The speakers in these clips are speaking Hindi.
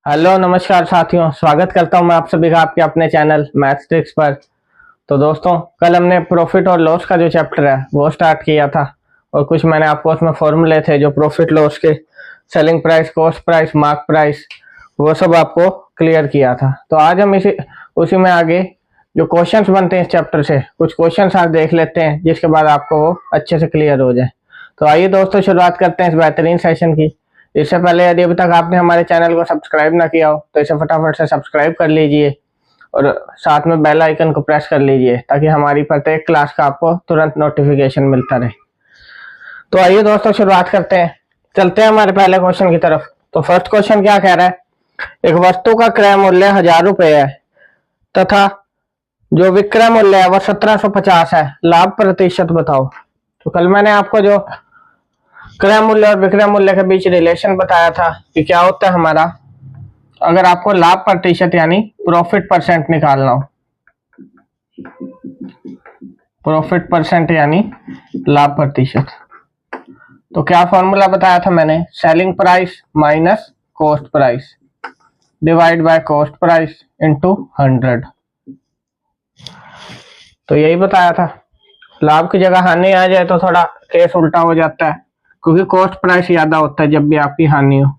हेलो नमस्कार साथियों, स्वागत करता हूं मैं आप सभी का आपके अपने चैनल मैथ्स ट्रिक्स पर। तो दोस्तों, कल हमने प्रॉफिट और लॉस का जो चैप्टर है वो स्टार्ट किया था और कुछ मैंने आपको उसमें फॉर्मूले थे जो प्रॉफिट लॉस के, selling price, cost price, mark price, वो सब आपको क्लियर किया था। तो आज हम उसी में आगे जो क्वेश्चंस बनते हैं इस चैप्टर से, कुछ क्वेश्चंस आज देख लेते हैं जिसके बाद आपको वो अच्छे से क्लियर हो जाए। तो आइए दोस्तों, शुरुआत करते हैं इस बेहतरीन सेशन की। इससे पहले यदि अभी तक आपने हमारे चैनल को सब्सक्राइब ना किया हो तो इसे फटाफट से सब्सक्राइब कर लीजिए और साथ में बेल आइकन को प्रेस कर लीजिए ताकि हमारी प्रत्येक क्लास का आपको तुरंत नोटिफिकेशन मिलता रहे। तो आइए दोस्तों, शुरुआत करते हैं, चलते हैं हमारे पहले क्वेश्चन की तरफ। तो फर्स्ट क्वेश्चन क्या कह रहा है, एक वस्तु का क्रय मूल्य 1000 रुपए है तथा जो विक्रय मूल्य है वह 1750 है, लाभ प्रतिशत बताओ। तो कल मैंने आपको जो क्रय मूल्य और विक्रय मूल्य के बीच रिलेशन बताया था कि क्या होता है हमारा, अगर आपको लाभ प्रतिशत यानी प्रॉफिट परसेंट निकालना हो, प्रॉफिट परसेंट यानी लाभ प्रतिशत, तो क्या फॉर्मूला बताया था मैंने, selling price minus cost price divide by cost price into 100। तो यही बताया था। लाभ की जगह हानि आ जाए तो थोड़ा केस उल्टा हो जाता है, क्योंकि कॉस्ट प्राइस ज्यादा होता है जब भी आपकी हानि हो।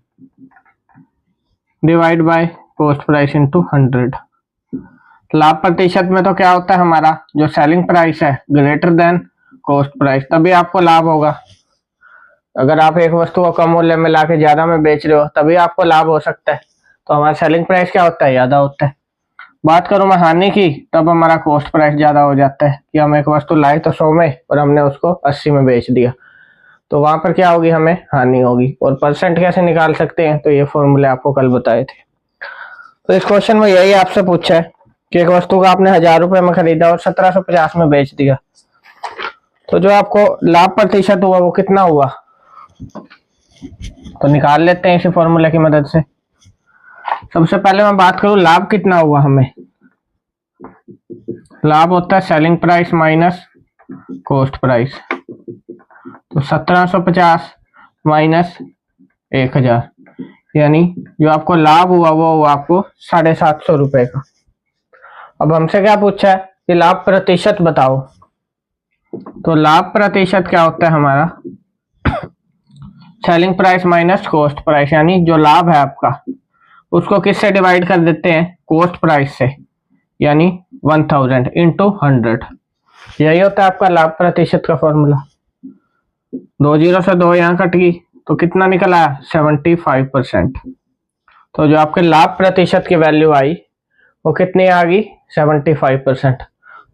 Divide by cost price into 100। लाभ प्रतिशत में तो क्या होता है हमारा, जो सेलिंग प्राइस है ग्रेटर देन कॉस्ट प्राइस, तभी आपको लाभ होगा। अगर आप एक वस्तु को कम मूल्य में लाके ज्यादा में बेच रहे हो तभी आपको लाभ हो सकता है। तो हमारा सेलिंग प्राइस क्या होता है, ज्यादा होता है। बात करूं मैं हानि की, तब हमारा कॉस्ट प्राइस ज्यादा हो जाता है कि हम एक वस्तु लाए तो 100 में और हमने उसको 80 में बेच दिया, तो वहां पर क्या होगी, हमें हानि होगी। और परसेंट कैसे निकाल सकते हैं, तो ये फॉर्मूले आपको कल बताए थे। तो इस क्वेश्चन में यही आपसे पूछा है कि एक वस्तु का आपने 1000 रुपए में खरीदा और 1750 में बेच दिया, तो जो आपको लाभ प्रतिशत हुआ वो कितना हुआ, तो निकाल लेते हैं इसी फॉर्मूले की मदद से। सबसे पहले मैं बात करूं लाभ कितना हुआ, हमें लाभ होता है selling price minus cost price. तो 1750 माइनस 1000, यानी जो आपको लाभ हुआ वो हुआ आपको 750 रुपए का। अब हमसे क्या पूछा है कि लाभ प्रतिशत बताओ, तो लाभ प्रतिशत क्या होता है हमारा, selling price minus cost price, यानी जो लाभ है आपका उसको किससे डिवाइड कर देते हैं, कॉस्ट प्राइस से, यानी 1000 इंटू 100। यही होता है आपका लाभ प्रतिशत का फॉर्मूला। 2 जीरो से 2 यहाँ कट गई तो कितना निकला, 75%। तो जो आपके लाभ प्रतिशत की वैल्यू आई वो कितनी आ गई, 75%।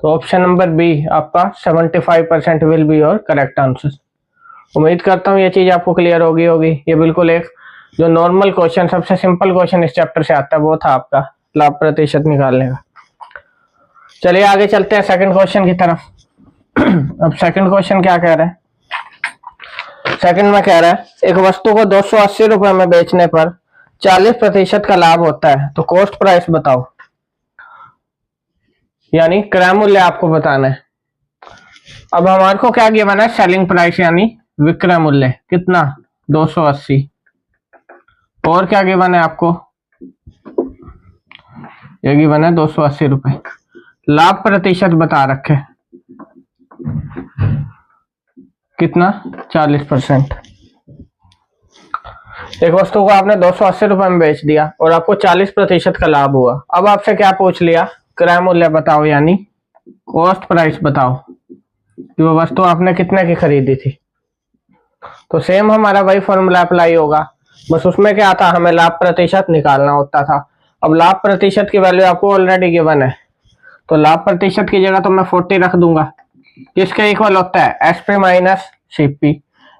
तो ऑप्शन नंबर बी आपका 75% will be your correct answer. उम्मीद करता हूँ ये चीज आपको क्लियर होगी। ये बिल्कुल एक जो नॉर्मल क्वेश्चन, सबसे सिंपल क्वेश्चन इस चैप्टर से आता है वो था आपका लाभ प्रतिशत निकालने का। चलिए आगे चलते हैं सेकंड क्वेश्चन की तरफ। अब सेकंड क्वेश्चन क्या कह रहा है, सेकंड में कह रहा है एक वस्तु को 280 रुपए में बेचने पर 40% का लाभ होता है, तो कॉस्ट प्राइस बताओ, यानी क्रय मूल्य आपको बताना है। अब हमारे को क्या गिवन है, सेलिंग प्राइस यानी विक्रय मूल्य कितना, 280, और क्या गिवन है आपको, ये गिवन है 280 रुपए। लाभ प्रतिशत बता रखे कितना, 40%। एक वस्तु को आपने 280 रुपए में बेच दिया और आपको 40% का लाभ हुआ। अब आपसे क्या पूछ लिया, क्रय मूल्य बताओ यानी कॉस्ट प्राइस बताओ कि वो वस्तु आपने कितने की खरीदी थी। तो सेम हमारा वही फॉर्मूला अप्लाई होगा, बस उसमें क्या था, हमें लाभ प्रतिशत निकालना होता था। अब लाभ प्रतिशत की वैल्यू आपको ऑलरेडी गिवन है, तो लाभ प्रतिशत की जगह तो मैं 40 रख दूंगा। किसके इक्वल होता है, एसपी माइनस सीपी।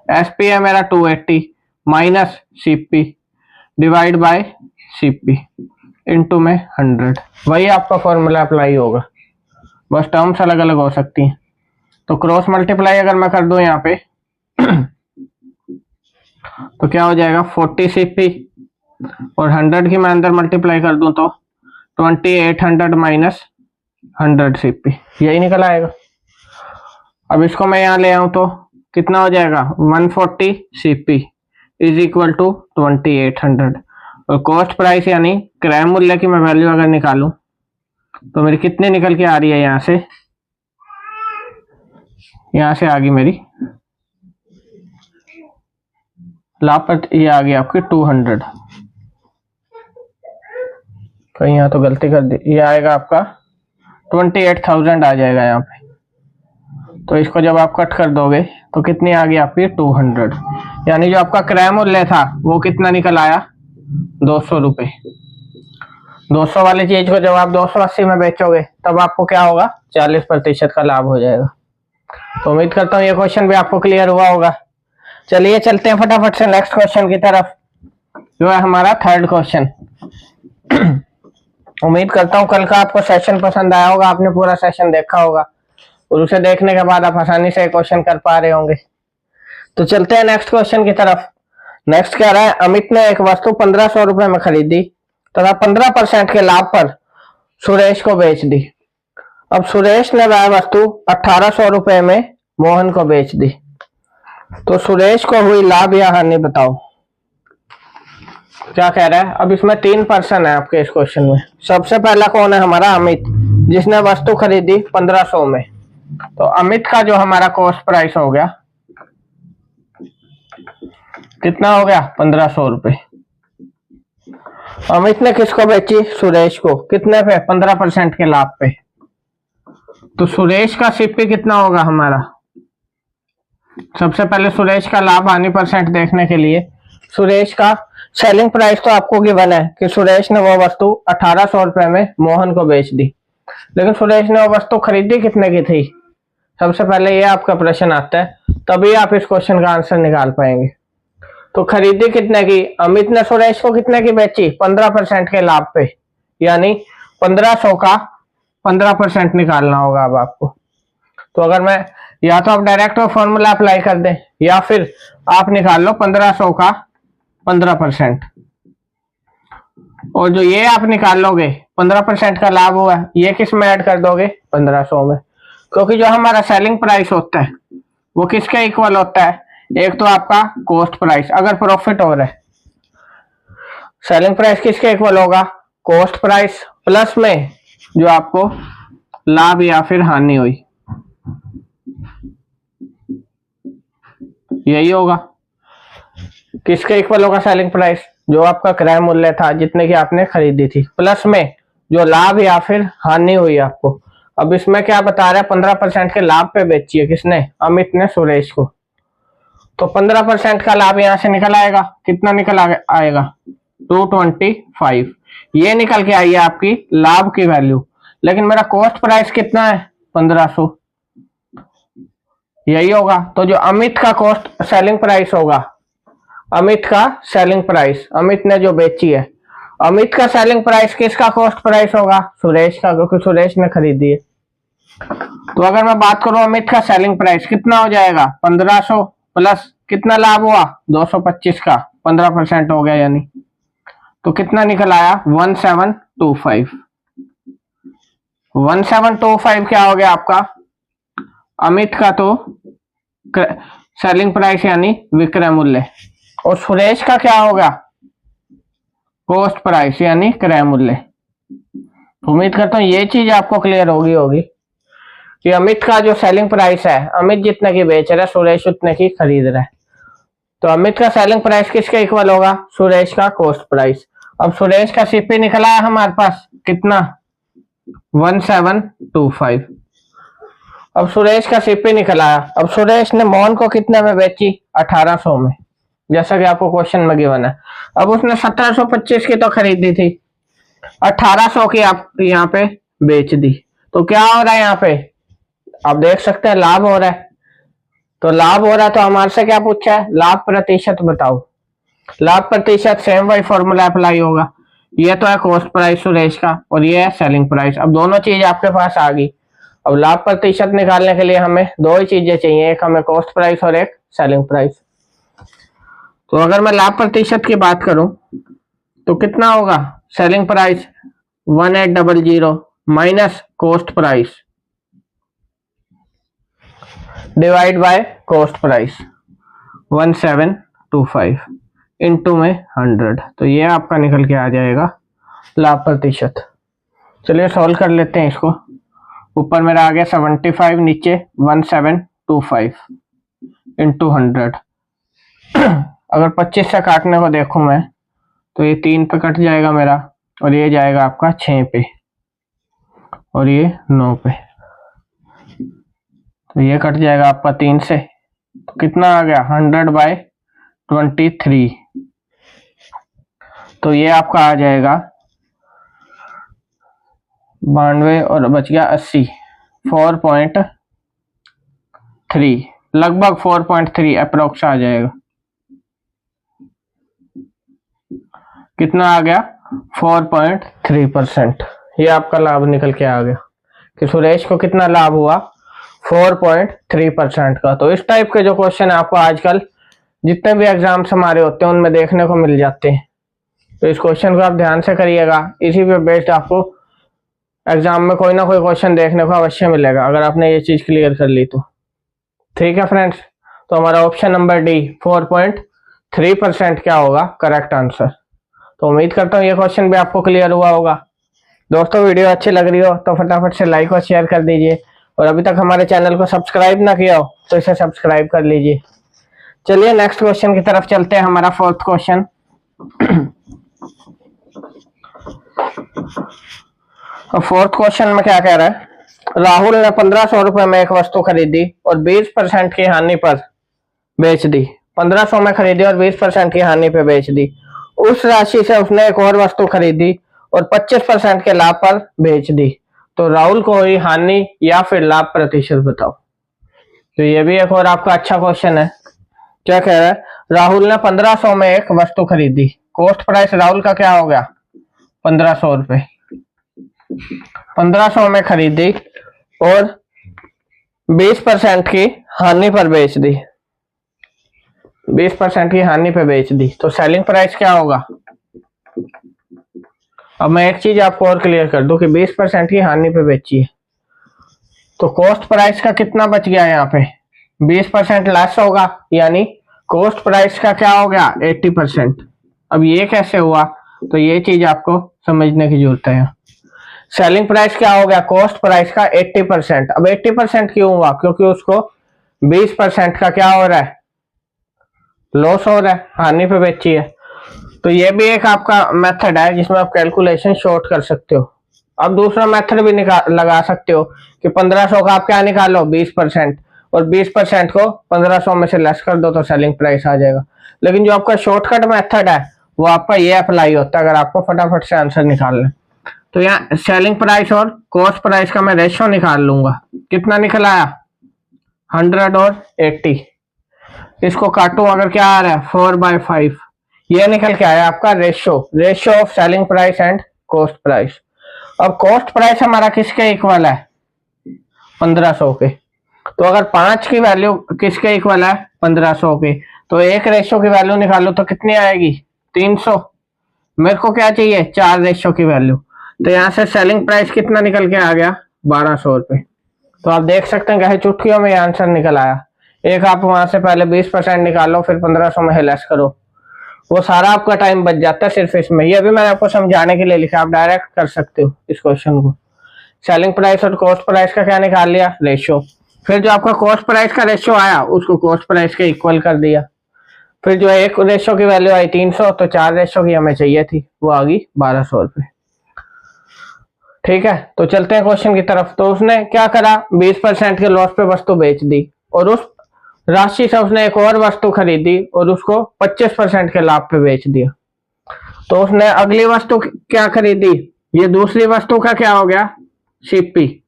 एसपी है मेरा 280 minus CP divide by CP into में 100। वही आपका फॉर्मूला अप्लाई होगा, बस टर्म्स अलग अलग हो सकती हैं। तो क्रॉस मल्टीप्लाई अगर मैं कर दूं यहाँ पे तो क्या हो जाएगा, 40 सीपी और 100 की मैं अंदर मल्टीप्लाई कर दूं तो 2800 माइनस 100 सीपी, यही निकल आएगा। अब इसको मैं यहाँ ले आऊं तो कितना हो जाएगा, 140 सीपी इज इक्वल टू 2800। और कॉस्ट प्राइस यानी क्रय मूल्य की मैं वैल्यू अगर निकालूं तो मेरी कितनी निकल के आ रही है, यहां से आ गई मेरी लाभ पर, ये आ गई आपकी 200। कहीं यहाँ तो गलती कर दी, ये आएगा आपका 28,000 आ जाएगा यहाँ पे। तो इसको जब आप कट कर दोगे तो कितनी आ गई आपकी 200, यानी जो आपका क्रय मूल्य था वो कितना निकल आया 200 रुपये। 200 वाली चीज को जब आप 280 में बेचोगे तब आपको क्या होगा 40% का लाभ हो जाएगा। तो उम्मीद करता हूँ ये क्वेश्चन भी आपको क्लियर हुआ होगा। चलिए चलते हैं फटाफट से नेक्स्ट क्वेश्चन की तरफ, जो है हमारा थर्ड क्वेश्चन। उम्मीद करता हूँ कल का आपको सेशन पसंद आया होगा, आपने पूरा सेशन देखा होगा और उसे देखने के बाद आप आसानी से क्वेश्चन कर पा रहे होंगे। तो चलते हैं नेक्स्ट क्वेश्चन की तरफ। नेक्स्ट कह रहा है, अमित ने एक वस्तु 1500 रुपए में खरीदी तथा 15% के लाभ पर सुरेश को बेच दी। अब सुरेश ने वह वस्तु 1800 रुपए में मोहन को बेच दी, तो सुरेश को हुई लाभ या हानि बताओ। क्या कह रहा है, अब इसमें 3 पर्सन है आपके इस क्वेश्चन में। सबसे पहला कौन है, हमारा अमित, जिसने वस्तु खरीदी 1500 में। तो अमित का जो हमारा कॉस्ट प्राइस हो गया कितना हो गया 1500 रुपए। अमित ने किसको बेची, सुरेश को, कितने पे 15% के लाभ पे। तो सुरेश का सीपी कितना होगा हमारा, सबसे पहले सुरेश का लाभ हानि परसेंट देखने के लिए सुरेश का सेलिंग प्राइस तो आपको गिवन है कि सुरेश ने वो वस्तु 1800 रुपए में मोहन को बेच दी, लेकिन सुरेश ने वो वस्तु खरीदी कितने की थी। सबसे पहले ये आपका प्रश्न आता है, तभी आप इस क्वेश्चन का आंसर निकाल पाएंगे। तो खरीदी कितने की, अमित ने सुरेश को कितने की बेची 15% के लाभ पे, यानी 1500 का 15% निकालना होगा अब आपको। तो अगर मैं या तो आप डायरेक्ट वो फॉर्मूला अप्लाई कर दें या फिर आप निकाल लो 1500 का 15%, और जो ये आप निकाल लोगे 15% का लाभ हुआ ये किस में ऐड कर दोगे 1500 में, क्योंकि जो हमारा सेलिंग प्राइस होता है वो किसके इक्वल होता है, एक तो आपका कॉस्ट प्राइस, अगर प्रॉफिट हो रहा है सेलिंग प्राइस किसके इक्वल होगा, कॉस्ट प्राइस प्लस में जो आपको लाभ या फिर हानि हुई, यही होगा। किसके इक्वल होगा सेलिंग प्राइस, जो आपका क्रय मूल्य था जितने की आपने खरीदी थी, प्लस में जो लाभ या फिर हानि हुई आपको। अब इसमें क्या बता रहा है, 15% के लाभ पे बेची है किसने, अमित ने सुरेश को। तो 15% का लाभ यहां से निकल आएगा, कितना निकल आएगा 225, ये निकल के आई है आपकी लाभ की वैल्यू, लेकिन मेरा कॉस्ट प्राइस कितना है 1500, यही होगा। तो जो अमित का कॉस्ट सेलिंग प्राइस होगा, अमित का सेलिंग प्राइस, अमित ने जो बेची है, अमित का सेलिंग प्राइस किसका कॉस्ट प्राइस होगा, सुरेश का, क्योंकि सुरेश ने खरीदी है। तो अगर मैं बात करूं अमित का सेलिंग प्राइस कितना हो जाएगा 1500 प्लस कितना लाभ हुआ 225 का 15% हो गया, यानी तो कितना निकल आया 1725। 1725 क्या हो गया आपका अमित का तो सेलिंग प्राइस यानी विक्रय मूल्य, और सुरेश का क्या होगा कॉस्ट प्राइस यानी क्रय मूल्य। उम्मीद करता हूँ ये चीज आपको क्लियर होगी कि अमित का जो सेलिंग प्राइस है, अमित जितने की बेच रहा है सुरेश उतने की खरीद रहा है, तो अमित का सेलिंग प्राइस किसके इक्वल होगा, सुरेश का कॉस्ट प्राइस। अब सुरेश का सीपी निकला है हमारे पास कितना 1725। अब सुरेश का सीपी निकला है, अब सुरेश ने मोहन को कितने में बेची 1800 में, जैसा कि आपको क्वेश्चन में गिवन है। अब उसने 1725 की तो खरीदी थी, 1800 की आप यहाँ पे बेच दी, तो क्या हो रहा है यहाँ पे आप देख सकते हैं लाभ हो रहा है। तो लाभ हो रहा है तो हमारे से क्या पूछा है, लाभ प्रतिशत बताओ। लाभ प्रतिशत सेम वही फॉर्मूला अप्लाई होगा, ये तो है कॉस्ट प्राइस सुरेश का और ये है सेलिंग प्राइस। अब दोनों चीज आपके पास आ गई। अब लाभ प्रतिशत निकालने के लिए हमें दो ही चीजें चाहिए, एक हमें कॉस्ट प्राइस और एक सेलिंग प्राइस। तो अगर मैं लाभ प्रतिशत की बात करूं तो कितना होगा, selling price 1800 minus cost price divide by cost price 1725। Into में 100, तो ये आपका निकल के आ जाएगा लाभ प्रतिशत। चलिए सॉल्व कर लेते हैं इसको। ऊपर मेरा आ गया 75, नीचे 1725 इंटू 100। अगर 25 से काटने को देखूं मैं तो ये 3 पे कट जाएगा मेरा, और ये जाएगा आपका 6 पे, और ये 9 पे, तो ये कट जाएगा आपका 3 से। तो कितना आ गया 100/23, तो ये आपका आ जाएगा 92 और बच गया 80, 4.3, लगभग 4.3 अप्रोक्स आ जाएगा। कितना आ गया 4.3%। ये आपका लाभ निकल के आ गया कि सुरेश को कितना लाभ हुआ 4.3% का। तो इस टाइप के जो क्वेश्चन आपको आजकल जितने भी एग्जाम्स हमारे होते हैं उनमें देखने को मिल जाते हैं। तो इस क्वेश्चन को आप ध्यान से करिएगा, इसी पे बेस्ड आपको एग्जाम में कोई ना कोई क्वेश्चन देखने को अवश्य मिलेगा अगर आपने ये चीज क्लियर कर ली तो। ठीक है फ्रेंड्स, तो हमारा ऑप्शन नंबर डी 4.3% क्या होगा करेक्ट आंसर। तो उम्मीद करता हूँ ये क्वेश्चन भी आपको क्लियर हुआ होगा। दोस्तों वीडियो अच्छी लग रही हो तो फटाफट से लाइक और शेयर कर दीजिए, और अभी तक हमारे चैनल को सब्सक्राइब ना किया हो तो इसे सब्सक्राइब कर लीजिए। चलिए नेक्स्ट क्वेश्चन की तरफ चलते हैं। हमारा फोर्थ क्वेश्चन फोर्थ क्वेश्चन में क्या कह रहा है, राहुल ने 1500 रुपए में एक वस्तु खरीदी और 20% की हानि पर बेच दी। 1500 में खरीदी और 20% की हानि पे बेच दी। उस राशि से उसने एक और वस्तु खरीदी और 25% के लाभ पर बेच दी। तो राहुल को हुई हानि या फिर लाभ प्रतिशत बताओ। तो ये भी एक और आपका अच्छा क्वेश्चन है। क्या कह रहा है, राहुल ने 1500 में एक वस्तु खरीदी, कॉस्ट प्राइस राहुल का क्या हो गया 1500 रुपए, 1500 में खरीदी और 20% की हानि पर बेच दी, 20% की हानि पे बेच दी। तो सेलिंग प्राइस क्या होगा। अब मैं एक चीज आपको और क्लियर कर दूं कि 20% की हानि पे बेची है तो कॉस्ट प्राइस का कितना बच गया यहाँ पे 20% लेस होगा, यानी कॉस्ट प्राइस का क्या हो गया 80%। अब ये कैसे हुआ, तो ये चीज आपको समझने की जरूरत है। सेलिंग प्राइस क्या हो गया कॉस्ट प्राइस का 80%। अब 80% क्यों हुआ, क्योंकि उसको 20% का क्या हो रहा है लॉस हो रहा है, हानि पे बेची है। तो ये भी एक आपका मेथड है जिसमें आप कैलकुलेशन शॉर्ट कर सकते हो। अब दूसरा मेथड भी लगा सकते हो कि 1500 का आप क्या निकालो 20%, और 20% को 1500 में से लेस कर दो तो सेलिंग प्राइस आ जाएगा। लेकिन जो आपका शॉर्टकट मेथड है वो आपका ये अप्लाई होता है अगर आपको फटाफट से आंसर निकालना है। तो यहाँ सेलिंग प्राइस और कॉस्ट प्राइस का मैं रेशियो निकाल लूंगा। कितना निकल आया 100 और 80। इसको काटूं अगर क्या आ रहा है 4/5, ये निकल के आया आपका ratio of selling price and cost price. अब कॉस्ट प्राइस हमारा किसके इक्वल है 1500 के। तो अगर 5 की वैल्यू किसके इक्वल है 1500 के, तो एक रेशियो की वैल्यू निकालो तो कितनी आएगी 300। मेरे को क्या चाहिए 4 रेशियो की वैल्यू, तो यहाँ से सेलिंग प्राइस कितना निकल के आ गया 1200 रुपए। तो आप देख सकते हैं कैसे चुटकियों में आंसर निकल आया। एक आप वहां से पहले 20% निकालो फिर 1500 में लेस करो, वो सारा आपका टाइम बच जाता है सिर्फ इसमें। ये भी मैंने आपको समझाने के लिए लिखा, आप डायरेक्ट कर सकते हो इस क्वेश्चन को। सेलिंग प्राइस और कॉस्ट प्राइस का क्या निकाल लिया रेशियो, फिर जो आपका कॉस्ट प्राइस का रेशियो आया उसको कॉस्ट प्राइस के इक्वल कर दिया, फिर जो एक रेशियो की वैल्यू आई 300 तो 4 रेशियो की हमें चाहिए थी वो आ गई 1200 रुपए। ठीक है, तो चलते हैं क्वेश्चन की तरफ। तो उसने क्या करा 20% के लॉस पे वस्तु बेच दी और उस राशि से उसने एक और वस्तु खरीदी और उसको 25% के लाभ पे बेच दिया। तो उसने अगली वस्तु क्या खरीदी, ये दूसरी वस्तु का क्या हो गया सीपी,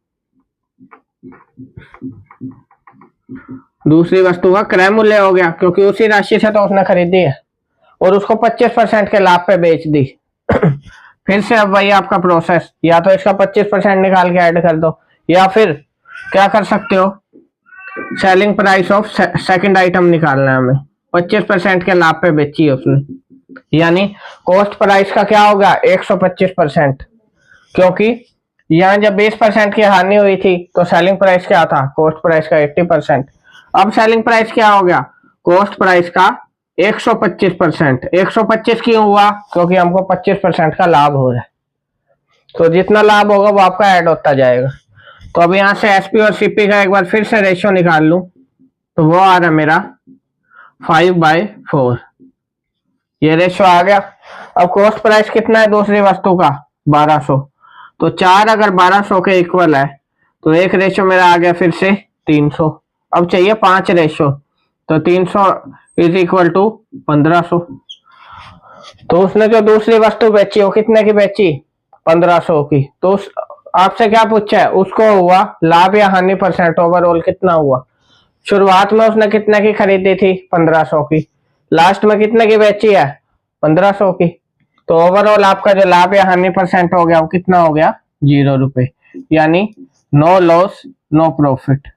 दूसरी वस्तु का क्रय मूल्य हो गया क्योंकि उसी राशि से तो उसने खरीदी है, और उसको 25% के लाभ पे बेच दी। फिर से अब वही आपका प्रोसेस, या तो इसका 25% निकाल के ऐड कर दो, या फिर क्या कर सकते हो selling price of second item निकालना है हमें। 25% के लाभ पे बेची है उसने, यानी कॉस्ट प्राइस का क्या होगा 125%, क्योंकि यहाँ जब 20% की हानि हुई थी तो सेलिंग प्राइस क्या था कॉस्ट प्राइस का 80%। अब सेलिंग प्राइस क्या हो गया कॉस्ट प्राइस का 125%। 125 क्यों हुआ? क्योंकि हमको 25% का लाभ हो रहा है, तो जितना लाभ होगा वो आपका ऐड होता जाएगा। तो अब यहाँ से एसपी और सीपी का एक बार फिर से रेशियो निकाल लूं, तो वो आ रहा है मेरा 5/4। ये रेशियो आ गया। अब कॉस्ट प्राइस कितना है दूसरी वस्तु का? 1200। तो 4 अगर 1200 के इक्वल है तो एक रेशियो मेरा आ गया फिर से 300। अब चाहिए 5 रेशियो, तो 300 इज इक्वल टू 1500। तो उसने जो दूसरी वस्तु बेची वो कितने की बेची? 1500 की। तो आपसे क्या पूछा है? उसको हुआ लाभ या हानि परसेंट ओवरऑल कितना हुआ। शुरुआत में उसने कितने की खरीदी थी? 1500 की। लास्ट में कितने की बेची है? 1500 की। तो ओवरऑल आपका जो लाभ या हानि परसेंट हो गया वो कितना हो गया? 0 रुपए। यानी नो लॉस नो प्रॉफिट,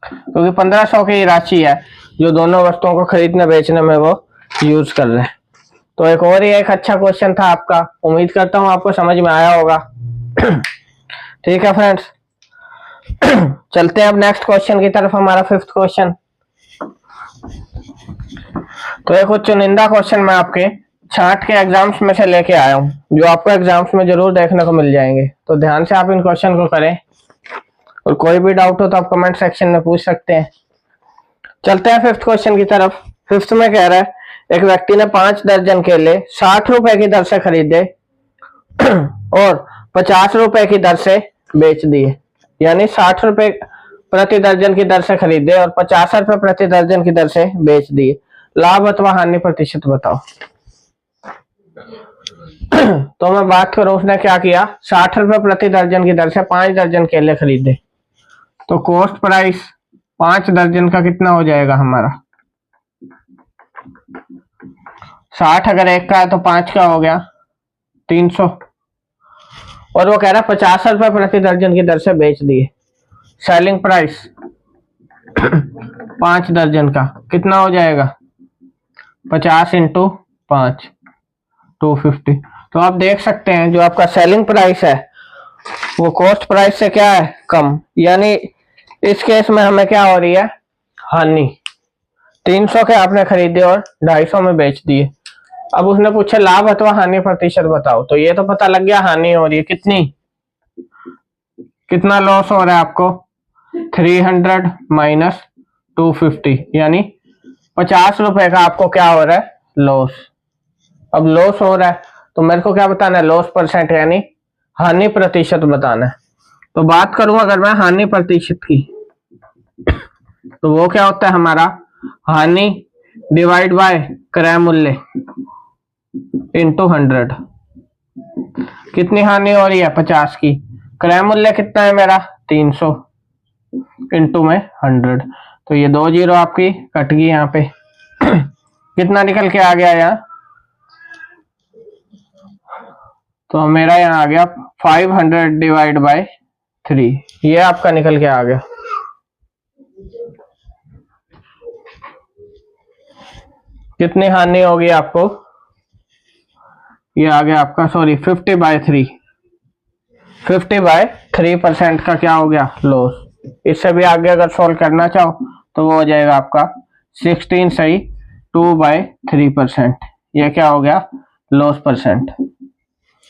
क्योंकि 1500 की राशि है जो दोनों वस्तुओं को खरीदने बेचने में वो यूज कर रहे हैं। तो एक और ही एक अच्छा क्वेश्चन था आपका, उम्मीद करता हूं आपको समझ में आया होगा। ठीक है फ्रेंड्स, चलते हैं अब नेक्स्ट क्वेश्चन की तरफ। हमारा 5th क्वेश्चन। तो एक कुछ चुनिंदा क्वेश्चन मैं आपके छाट के एग्जाम्स में से लेके आया हूं, जो आपको एग्जाम्स में जरूर देखने को मिल जाएंगे। तो ध्यान से आप इन क्वेश्चन को करें, और कोई भी डाउट हो तो आप कमेंट सेक्शन में पूछ सकते हैं। चलते हैं 5th क्वेश्चन की तरफ। 5th में कह रहा है एक व्यक्ति ने 5 दर्जन केले 60 रुपए की दर से खरीदे और 50 रुपए की दर से बेच दिए। यानी 60 रुपए प्रति दर्जन की दर से खरीदे और 50 रुपए प्रति दर्जन की दर से बेच दिए। लाभ अथवा हानि प्रतिशत बताओ। तो मैं बात करूं, उसने क्या किया? 60 रुपए प्रति दर्जन की दर से 5 दर्जन केले खरीदे। तो कॉस्ट प्राइस 5 दर्जन का कितना हो जाएगा हमारा? 60 अगर एक का है तो 5 का हो गया 300। और वो कह रहा है 50 रुपए प्रति दर्जन की दर से बेच दिए। सेलिंग प्राइस 5 दर्जन का कितना हो जाएगा? 50 इंटू 5 250। तो आप देख सकते हैं जो आपका सेलिंग प्राइस है वो कॉस्ट प्राइस से क्या है? कम। यानी इस केस में हमें क्या हो रही है? हानि। 300 के आपने खरीदे और 250 में बेच दिए। अब उसने पूछा लाभ अथवा हानि प्रतिशत बताओ। तो ये तो पता लग गया हानि हो रही है। कितनी? कितना लॉस हो रहा है आपको? 300 माइनस 250, यानी 50 रुपए का आपको क्या हो रहा है? लॉस। अब लॉस हो रहा है तो मेरे को क्या बताना है? लॉस परसेंट, यानी हानि प्रतिशत बताना है। तो बात करूं अगर मैं हानि प्रतिशत की, तो वो क्या होता है हमारा? हानि डिवाइड बाय क्रय मूल्य इंटू 100। कितनी हानि हो रही है? 50 की। क्रय मूल्य कितना है मेरा? 300 इंटू में 100। तो ये 2 जीरो आपकी कट गई यहाँ पे। कितना निकल के आ गया यहाँ? तो मेरा यहाँ आ गया 500 डिवाइड बाय 3। ये आपका निकल के आ गया। कितनी हानि होगी आपको? ये आ गया आपका, सॉरी 50/3। 50/3% का क्या हो गया? लॉस। इससे भी आगे अगर सोल्व करना चाहो तो वो हो जाएगा आपका 16 सही 2/3%। ये क्या हो गया? Loss percent.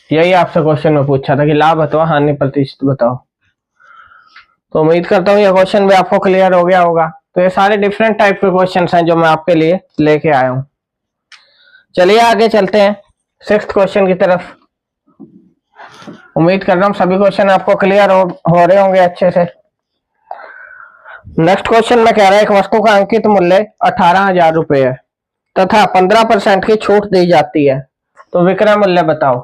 यही आपसे क्वेश्चन में पूछा था कि लाभ अथवा हानि प्रतिशत बताओ। तो उम्मीद करता हूँ ये क्वेश्चन भी आपको क्लियर हो गया होगा। तो ये सारे डिफरेंट टाइप के क्वेश्चन हैं जो मैं आपके लिए लेके आया हूँ। चलिए आगे चलते हैं 6th क्वेश्चन की तरफ। उम्मीद कर रहा हूँ सभी क्वेश्चन आपको क्लियर हो रहे होंगे अच्छे से। नेक्स्ट क्वेश्चन में कह रहा है एक वस्तु का अंकित मूल्य 18,000 रुपए है तथा 15% की छूट दी जाती है, तो विक्रय मूल्य बताओ।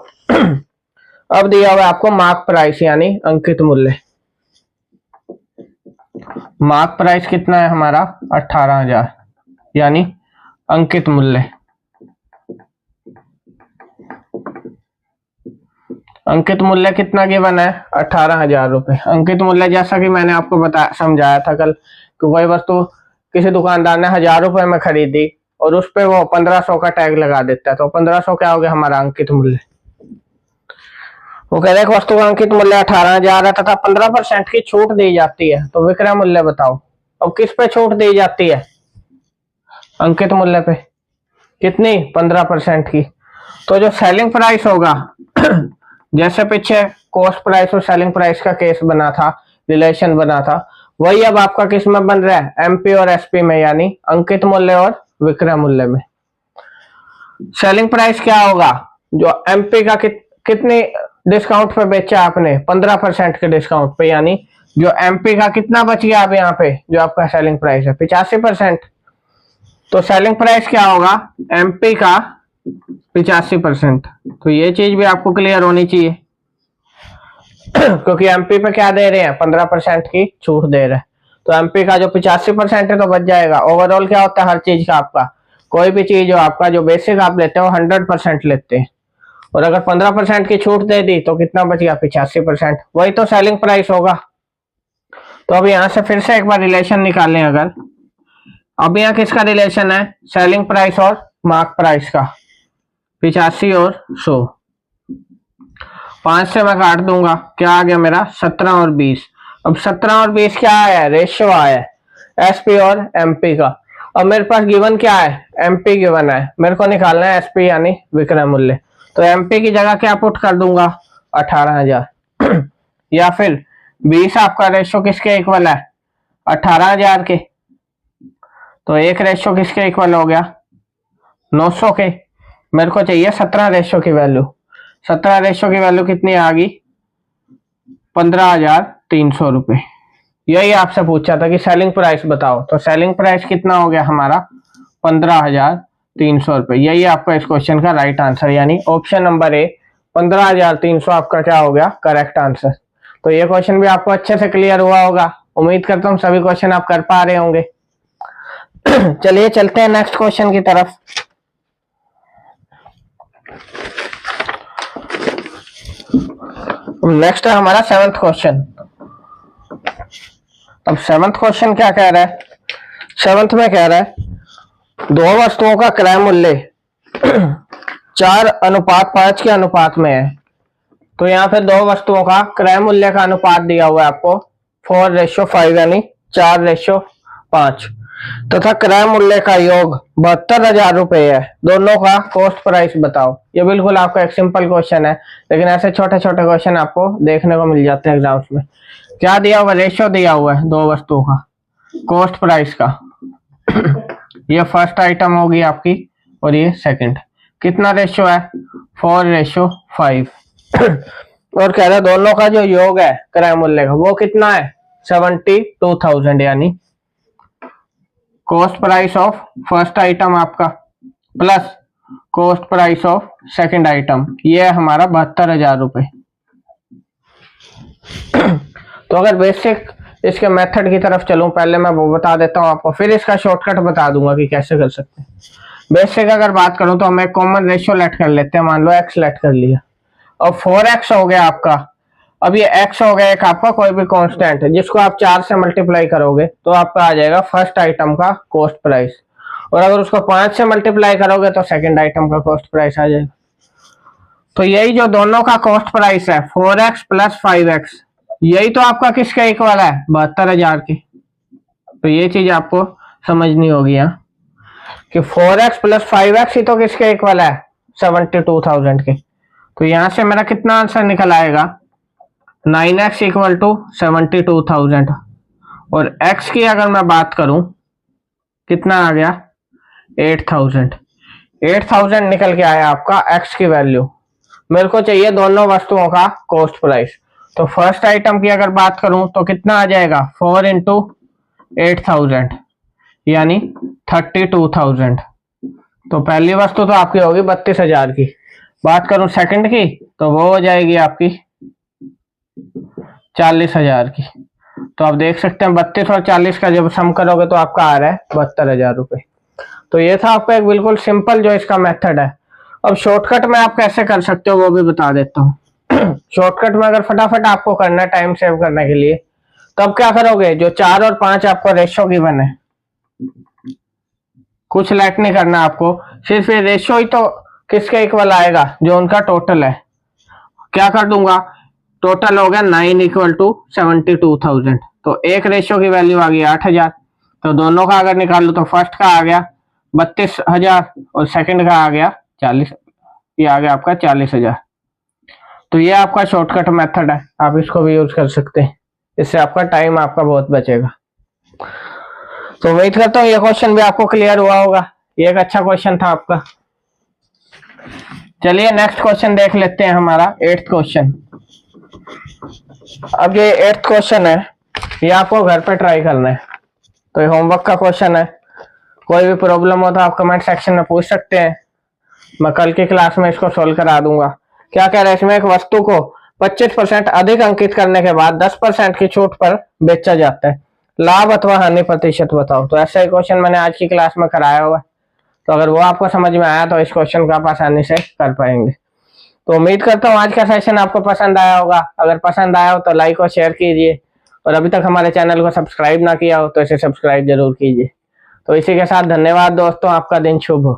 अब दिया हुआ आपको मार्क प्राइस यानी अंकित मूल्य। मार्क प्राइस कितना है हमारा? 18,000, यानी अंकित मूल्य। अंकित मूल्य कितना गिवन है? 18,000 रुपए। अंकित मूल्य जैसा कि मैंने आपको समझाया था कल कि वही वस्तु किसी दुकानदार ने 1000 रुपए में खरीदी और उस पे वो 1500 का टैग लगा देता है, तो 1500 क्या हो गया हमारा? अंकित मूल्य। वो कह रहे हैं वस्तु का अंकित मूल्य 18,000 है तथा 15% की छूट दी जाती है, तो विक्रय मूल्य बताओ। अब किस पे छूट दी जाती है? अंकित मूल्य पे कितनी 15% की। तो जो सेलिंग प्राइस होगा जैसे पीछे कॉस्ट प्राइस और सेलिंग प्राइस का केस बना था, रिलेशन बना था, वही अब आपका किस में बन रहा है, एमपी और एसपी में, यानी अंकित मूल्य और विक्रय मूल्य में। सेलिंग प्राइस क्या होगा, जो एमपी का कितने डिस्काउंट पे बेचा आपने, 15% के डिस्काउंट पे, यानी जो एमपी का कितना बच गया अब यहाँ पे, जो आपका सेलिंग प्राइस है 85%। तो सेलिंग प्राइस क्या होगा, एमपी का 85%। तो ये चीज भी आपको क्लियर होनी चाहिए क्योंकि एमपी पे क्या दे रहे हैं, 15% की छूट दे रहे हैं। तो एमपी का जो 85% है तो बच जाएगा। ओवरऑल क्या होता है हर चीज का, आपका कोई भी चीज हो, आपका जो बेसिक आप लेते हो 100% लेते हैं, और अगर 15% की छूट दे दी तो कितना बच गया, 85%। वही तो सेलिंग प्राइस होगा। तो अब यहाँ से फिर से एक बार रिलेशन निकाल लें। अगर अब यहाँ किसका रिलेशन है, सेलिंग प्राइस और मार्क प्राइस का, 85 और 100। 5 से मैं काट दूंगा, क्या आ गया मेरा, 17 और 20। अब 17 और 20 क्या आया है, रेशियो आया है एसपी और एमपी का। अब मेरे पास गिवन क्या है, एमपी गिवन है, मेरे को निकालना है एसपी यानी विक्रय मूल्य। तो एमपी की जगह क्या पुट कर दूंगा, 18,000 या फिर 20 आपका रेशियो किसके इक्वल है, 18,000 के। तो एक रेशियो किसके इक्वल हो गया, 900 के। मेरे को चाहिए 17 रेशियो की वैल्यू। 17 रेशियो की वैल्यू कितनी आ गई, 15,300 रुपये। यही आपसे पूछा था कि सेलिंग प्राइस बताओ, तो सेलिंग प्राइस कितना हो गया हमारा, 15,300 रुपये। यही आपका इस क्वेश्चन का राइट आंसर, यानी ऑप्शन नंबर ए 15,300 आपका क्या हो गया, करेक्ट आंसर। तो ये क्वेश्चन भी आपको अच्छे से क्लियर हुआ होगा। उम्मीद करता हूँ सभी क्वेश्चन आप कर पा रहे होंगे। चलिए चलते हैं नेक्स्ट क्वेश्चन की तरफ। नेक्स्ट है हमारा 7th क्वेश्चन। अब 7th क्वेश्चन क्या कह रहा है, 7th में कह रहा है दो वस्तुओं का क्रय मूल्य 4:5 के अनुपात में है। तो यहाँ पे दो वस्तुओं का क्रय मूल्य का अनुपात दिया हुआ है आपको 4:5 यानी 4:5, तथा क्रय मूल्य का योग 72,000 रुपए है। दोनों का कॉस्ट प्राइस बताओ। ये बिल्कुल आपका एक सिंपल क्वेश्चन है, लेकिन ऐसे छोटे छोटे क्वेश्चन आपको देखने को मिल जाते हैं एग्जाम्स में। क्या दिया हुआ, रेशियो दिया हुआ है दो वस्तुओं का, कॉस्ट प्राइस का। ये फर्स्ट आइटम होगी आपकी और ये सेकंड। कितना रेशियो है, 4:5। और कह रहे दोनों का जो योग है क्रय मूल्य का वो कितना है, 72,000, यानी cost price of first item आपका plus cost price of second item, ये है हमारा 72,000 रुपए। तो अगर बेसिक इसके मेथड की तरफ चलूं, पहले मैं वो बता देता हूं आपको, फिर इसका शॉर्टकट बता दूंगा कि कैसे कर सकते हैं। बेसिक अगर बात करूं तो हम एक कॉमन रेशियो लेट कर लेते हैं, मान लो x लेट कर लिया, और 4x हो गया आपका। अब ये x हो गया एक आपका कोई भी कांस्टेंट, जिसको आप 4 से मल्टीप्लाई करोगे तो आपका आ जाएगा फर्स्ट आइटम का कॉस्ट प्राइस, और अगर उसको 5 से मल्टीप्लाई करोगे तो सेकंड आइटम का कॉस्ट प्राइस आ जाएगा। तो यही जो दोनों का कॉस्ट प्राइस है 4x प्लस 5x, यही तो आपका किसके इक्वल है, 72,000 की। तो ये चीज आपको समझनी होगी यहाँ कि 4x प्लस 5x ही तो किसके इक्वल है, 72,000 के। तो यहां से मेरा कितना आंसर निकल आएगा, 9x इक्वल टू 72,000। और x की अगर मैं बात करूं कितना आ गया, 8,000 निकल के आया आपका x की वैल्यू। मेरे को चाहिए दोनों वस्तुओं का कॉस्ट प्राइस। तो फर्स्ट आइटम की अगर बात करूं तो कितना आ जाएगा, 4 इंटू 8,000 यानी 32,000। तो पहली वस्तु तो आपकी होगी 32,000 की। बात करूं सेकंड की तो वो हो जाएगी आपकी 40,000 की। तो आप देख सकते हैं 32 और 40 का जब सम करोगे तो आपका आ रहा है 72,000 रुपए। तो ये था आपका एक बिल्कुल सिंपल जो इसका मेथड है। अब शॉर्टकट में आप कैसे कर सकते हो वो भी बता देता हूँ। शॉर्टकट में अगर फटाफट आपको करना है टाइम सेव करने के लिए, तब क्या करोगे, जो 4 और 5 आपको रेशियो गिवन है, कुछ लेट नहीं करना आपको, सिर्फ ये रेशियो ही तो किसके इक्वल आएगा, जो उनका टोटल है। क्या कर दूंगा, टोटल हो गया 9 इक्वल टू 72,000। तो एक रेशियो की वैल्यू आ गई 8,000। तो दोनों का अगर निकाल लो तो फर्स्ट का आ गया 32,000 और सेकंड का आ गया 40, ये आ गया आपका 40,000। तो ये आपका शॉर्टकट मेथड है, आप इसको भी यूज कर सकते हैं, इससे आपका टाइम आपका बहुत बचेगा। तो उम्मीद करता हूँ ये क्वेश्चन भी आपको क्लियर हुआ होगा, ये एक अच्छा क्वेश्चन था आपका। चलिए नेक्स्ट क्वेश्चन देख लेते हैं, हमारा 8th क्वेश्चन। अब ये 8th क्वेश्चन है, ये आपको घर पे ट्राई करना है। तो ये होमवर्क का क्वेश्चन है, कोई भी प्रॉब्लम हो तो आप कमेंट सेक्शन में पूछ सकते हैं, मैं कल की क्लास में इसको सोल्व करा दूंगा। क्या कह रहे हैं इसमें, एक वस्तु को 25% अधिक अंकित करने के बाद 10% की छूट पर बेचा जाता है, लाभ अथवा हानि प्रतिशत बताओ। तो ऐसा ही क्वेश्चन मैंने आज की क्लास में कराया हुआ है, तो अगर वो आपको समझ में आया तो इस क्वेश्चन को आप आसानी से कर पाएंगे। तो उम्मीद करता हूँ आज का सेशन आपको पसंद आया होगा। अगर पसंद आया हो तो लाइक और शेयर कीजिए, और अभी तक हमारे चैनल को सब्सक्राइब ना किया हो तो इसे सब्सक्राइब जरूर कीजिए। तो इसी के साथ धन्यवाद दोस्तों, आपका दिन शुभ हो।